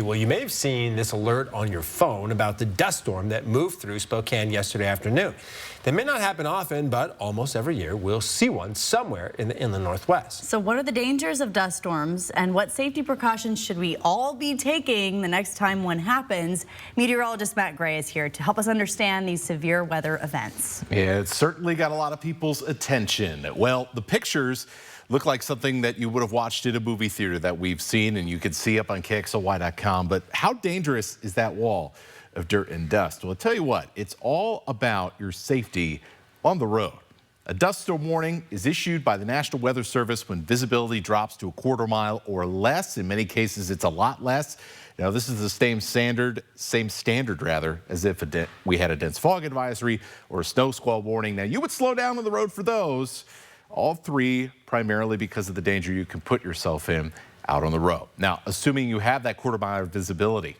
Well, you may have seen this alert on your phone about the dust storm that moved through Spokane yesterday afternoon. They may not happen often, but almost every year we'll see one somewhere in the inland Northwest. So what are the dangers of dust storms and what safety precautions should we all be taking the next time one happens? Meteorologist Matt Gray is here to help us understand these severe weather events. Yeah, it's certainly got a lot of people's attention. Well, the pictures look like something that you would have watched in a movie theater that we've seen and you can see up on KXLY.com. But how dangerous is that wall of dirt and dust? Well, I'll tell you what, it's all about your safety on the road. A dust storm warning is issued by the National Weather Service when visibility drops to a quarter mile or less. In many cases, it's a lot less. Now, this is the same standard as if we had a dense fog advisory or a snow squall warning. Now, you would slow down on the road for those. All three, primarily because of the danger you can put yourself in out on the road. Now, assuming you have that quarter mile visibility,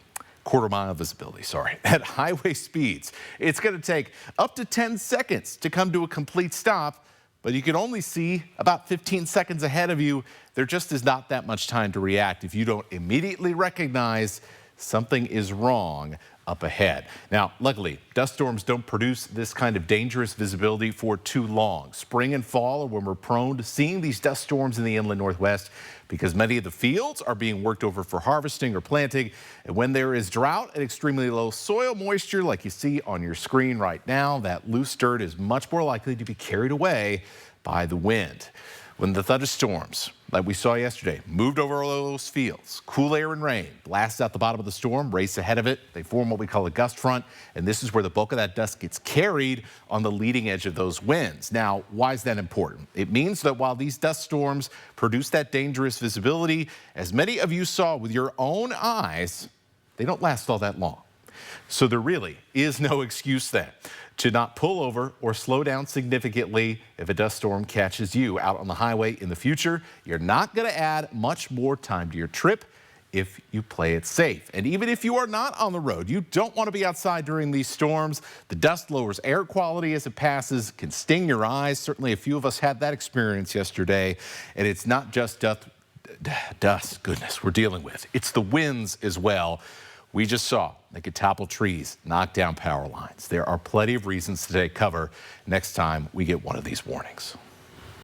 at highway speeds, it's going to take up to 10 seconds to come to a complete stop, but you can only see about 15 seconds ahead of you. There just is not that much time to react if you don't immediately recognize something is wrong up ahead. Now, luckily, dust storms don't produce this kind of dangerous visibility for too long. Spring and fall are when we're prone to seeing these dust storms in the inland Northwest because many of the fields are being worked over for harvesting or planting. And when there is drought and extremely low soil moisture, like you see on your screen right now, that loose dirt is much more likely to be carried away by the wind. When the thunderstorms, like we saw yesterday, moved over all those fields, cool air and rain blast out the bottom of the storm, race ahead of it. They form what we call a gust front, and this is where the bulk of that dust gets carried on the leading edge of those winds. Now, why is that important? It means that while these dust storms produce that dangerous visibility, as many of you saw with your own eyes, they don't last all that long. So there really is no excuse then to not pull over or slow down significantly if a dust storm catches you out on the highway in the future. You're not going to add much more time to your trip if you play it safe. And even if you are not on the road, you don't want to be outside during these storms. The dust lowers air quality as it passes, can sting your eyes. Certainly a few of us had that experience yesterday. And it's not just dust, goodness, we're dealing with. It's the winds as well. We just saw they could topple trees, knock down power lines. There are plenty of reasons to take cover next time we get one of these warnings.